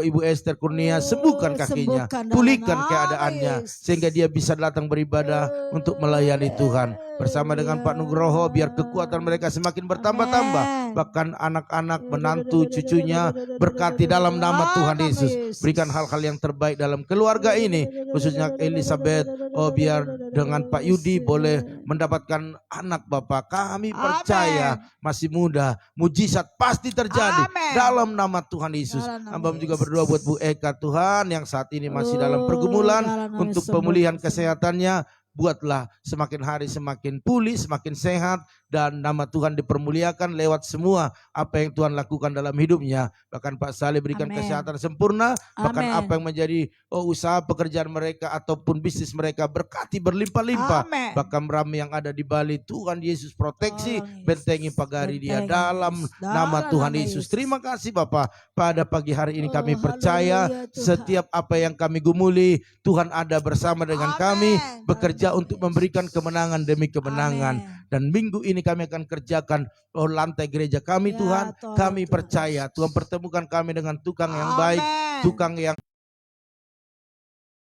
Ibu Esther Kurnia, sembuhkan kakinya, pulihkan keadaannya sehingga dia bisa datang beribadah untuk melayani Tuhan. Bersama dengan Pak Nugroho, biar kekuatan mereka semakin bertambah-tambah. Bahkan anak-anak, menantu, cucunya berkati dalam nama Tuhan Yesus. Berikan hal-hal yang terbaik dalam keluarga ini, khususnya Elizabeth. Oh, biar dengan Pak Yudi boleh mendapatkan anak Bapak. Kami percaya masih muda, mujizat pasti terjadi dalam nama Tuhan Yesus. Hamba juga berdoa buat Bu Eka Tuhan yang saat ini masih dalam pergumulan untuk pemulihan kesehatannya. Buatlah semakin hari semakin pulih, semakin sehat, dan nama Tuhan dipermuliakan lewat semua apa yang Tuhan lakukan dalam hidupnya. Bahkan Pak Saleh berikan kesehatan sempurna, bahkan apa yang menjadi usaha pekerjaan mereka ataupun bisnis mereka berkati berlimpah-limpah. Bahkan Rami yang ada di Bali, Tuhan Yesus proteksi, bentengi pagari dia dalam nama Tuhan Yesus. Terima kasih Bapak, pada pagi hari ini kami percaya setiap apa yang kami gumuli, Tuhan ada bersama dengan kami, bekerja untuk memberikan kemenangan demi kemenangan. Dan minggu ini kami akan kerjakan lantai gereja kami Tuhan. Kami percaya Tuhan pertemukan kami dengan tukang yang baik, tukang yang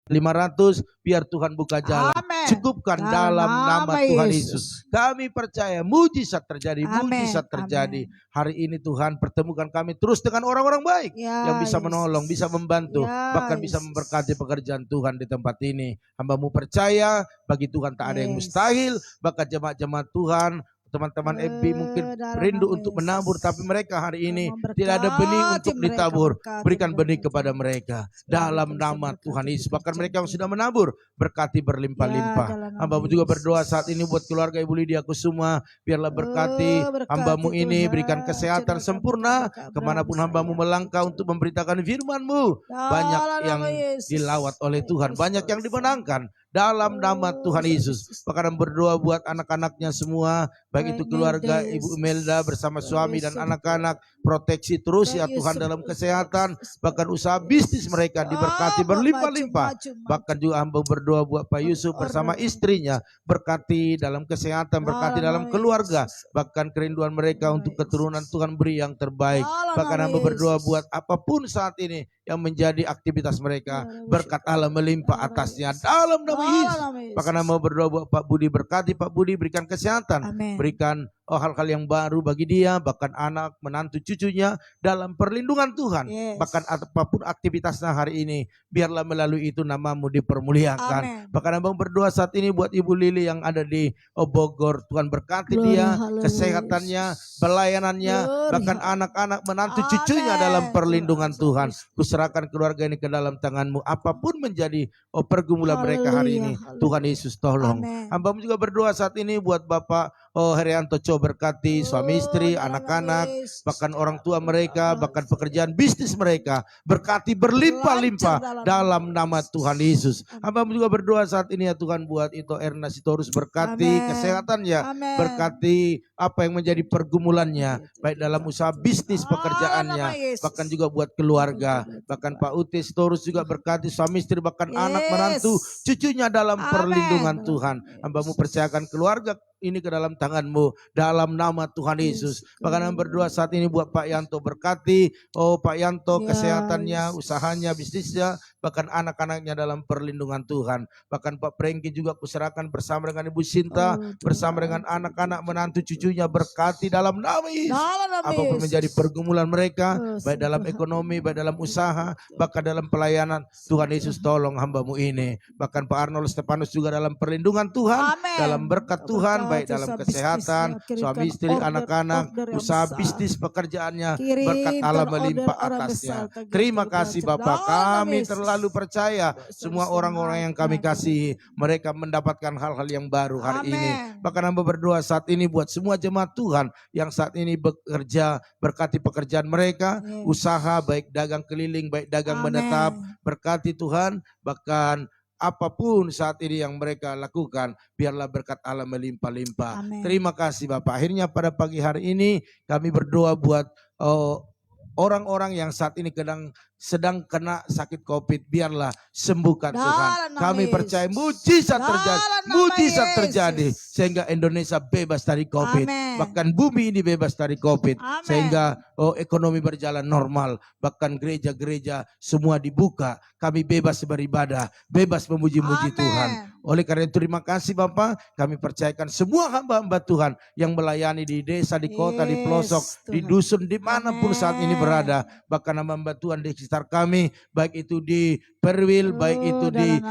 500, biar Tuhan buka jalan. Cukupkan dalam nama Tuhan Yesus. Kami percaya mujizat terjadi, mujizat terjadi. Hari ini Tuhan pertemukan kami terus dengan orang-orang baik yang bisa menolong, bisa membantu, bahkan bisa memberkati pekerjaan Tuhan di tempat ini. Hamba-Mu percaya bagi Tuhan tak ada yang mustahil. Bahkan jemaat-jemaat Tuhan, teman-teman FB mungkin rindu untuk menabur, tapi mereka hari ini tidak ada benih untuk ditabur. Berikan benih kepada mereka dalam nama Tuhan Yesus. Bahkan mereka yang sudah menabur, berkati berlimpah-limpah. Hamba-Mu juga berdoa saat ini buat keluarga Ibu Lydia Kusuma, biarlah berkati hamba-Mu ini, berikan kesehatan sempurna kemanapun hamba-Mu melangkah untuk memberitakan firman-Mu. Banyak yang dilawat oleh Tuhan, banyak yang dimenangkan dalam nama Tuhan Yesus. Bahkan berdoa buat anak-anaknya semua, baik itu keluarga Ibu Imelda bersama suami dan anak-anak, proteksi terus ya Tuhan dalam kesehatan, bahkan usaha bisnis mereka diberkati berlimpah-limpah. Bahkan juga hamba berdoa buat Pak Yusuf bersama istrinya, berkati dalam kesehatan, berkati dalam keluarga, bahkan kerinduan mereka untuk keturunan Tuhan beri yang terbaik. Bahkan hamba berdoa buat apapun saat ini yang menjadi aktivitas mereka, berkat Allah melimpah atasnya dalam nama Yesus. Bahkan hamba berdoa buat Pak Budi, berkati Pak Budi, berikan kesehatan, berikan hal-hal yang baru bagi dia, bahkan anak, menantu, cucunya dalam perlindungan Tuhan. Yes. Bahkan apapun aktivitasnya hari ini, biarlah melalui itu namamu dipermuliakan. Amen. Bahkan abang berdoa saat ini buat Ibu Lili yang ada di Bogor. Tuhan berkati Glory, dia, haleluya. kesehatannya, pelayanannya, Glory, bahkan anak-anak, menantu, cucunya Amen. dalam perlindungan Tuhan. Kuserahkan keluarga ini ke dalam tanganmu. Apapun menjadi pergumulan mereka hari ini, Haleluya, Tuhan Yesus tolong. Amen. Hambamu juga berdoa saat ini buat Bapak Herianto Co, berkati suami istri, anak-anak, bahkan orang tua mereka, bahkan pekerjaan bisnis mereka, berkati berlimpah-limpah dalam nama Tuhan Yesus. Hambamu juga berdoa saat ini ya Tuhan buat itu Erna Sitorus, berkati Amen. kesehatannya, Amen. berkati apa yang menjadi pergumulannya, baik dalam usaha bisnis pekerjaannya, bahkan juga buat keluarga, bahkan Pak Uti Sitorus juga berkati suami istri, bahkan anak menantu, cucunya dalam perlindungan Tuhan. Hambamu percayakan keluarga ini ke dalam tanganmu dalam nama Tuhan Yesus. Bahkan yang berdoa saat ini buat Pak Yanto, berkati Pak Yanto kesehatannya, usahanya, bisnisnya, bahkan anak-anaknya dalam perlindungan Tuhan. Bahkan Pak Prengki juga kuserahkan bersama dengan Ibu Sinta, bersama dengan anak-anak, menantu, cucunya, berkati dalam nama Yesus. Apapun menjadi pergumulan mereka, baik dalam ekonomi, baik dalam usaha, bahkan dalam pelayanan, Tuhan Yesus tolong hambamu ini. Bahkan Pak Arnold Stefanus juga dalam perlindungan Tuhan, dalam berkat Tuhan, baik dalam kesehatan, suami istri, anak-anak, usaha bisnis pekerjaannya, berkat Allah melimpah atasnya. Terima kasih Bapak, kami terlalu percaya semua orang-orang yang kami kasih, mereka mendapatkan hal-hal yang baru hari ini. Bahkan hamba berdoa saat ini buat semua jemaat Tuhan yang saat ini bekerja, berkati pekerjaan mereka, usaha baik dagang keliling, baik dagang menetap, berkati Tuhan, bahkan apapun saat ini yang mereka lakukan, biarlah berkat Allah melimpah-limpah. Terima kasih Bapak. Akhirnya pada pagi hari ini kami berdoa buat orang-orang yang saat ini sedang kena sakit COVID, biarlah sembuhkan Tuhan. Kami percaya mujizat terjadi, mujizat terjadi sehingga Indonesia bebas dari COVID. Bahkan bumi ini bebas dari COVID, sehingga ekonomi berjalan normal. Bahkan gereja-gereja semua dibuka. Kami bebas beribadah, bebas memuji-muji Tuhan. Oleh karena itu terima kasih Bapak, kami percayakan semua hamba-hamba Tuhan yang melayani di desa, di kota, di pelosok, di dusun, dimanapun saat ini berada. Bahkan hamba-hamba Tuhan di sekitar kami, baik itu di Perwil, baik itu di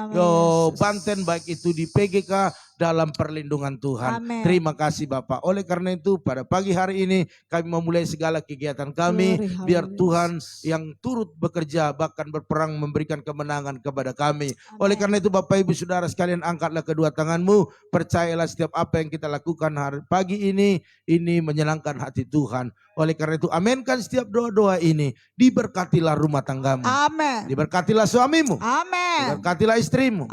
Banten, baik itu di PGK, dalam perlindungan Tuhan. Terima kasih Bapak. Oleh karena itu pada pagi hari ini kami memulai segala kegiatan kami, biar Tuhan yang turut bekerja bahkan berperang memberikan kemenangan kepada kami. Oleh karena itu Bapak Ibu Saudara sekalian, angkatlah kedua tanganmu, percayalah setiap apa yang kita lakukan hari pagi ini menyenangkan hati Tuhan. Oleh karena itu aminkan setiap doa-doa ini, diberkatilah rumah tanggamu, diberkatilah suamimu, diberkatilah istrimu,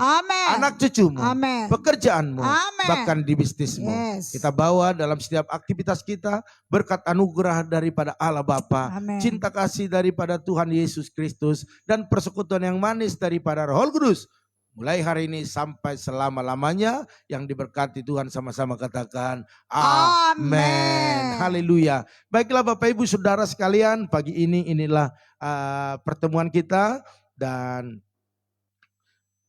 anak cucumu, pekerjaanmu, bahkan di bisnismu. Kita bawa dalam setiap aktivitas kita berkat anugerah daripada Allah Bapa, cinta kasih daripada Tuhan Yesus Kristus, dan persekutuan yang manis daripada Roh Kudus. Mulai hari ini sampai selama-lamanya, yang diberkati Tuhan sama-sama katakan amin. Haleluya. Baiklah Bapak Ibu Saudara sekalian, pagi ini inilah pertemuan kita, dan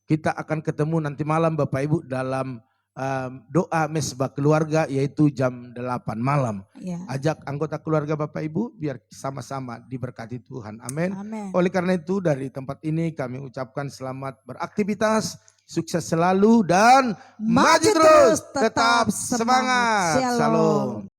kita akan ketemu nanti malam Bapak Ibu dalam doa mesbah keluarga, yaitu jam 8 malam. Ajak anggota keluarga Bapak Ibu biar sama-sama diberkati Tuhan. Amin. Oleh karena itu dari tempat ini kami ucapkan selamat beraktivitas, sukses selalu, dan maju terus, tetap semangat. Shalom.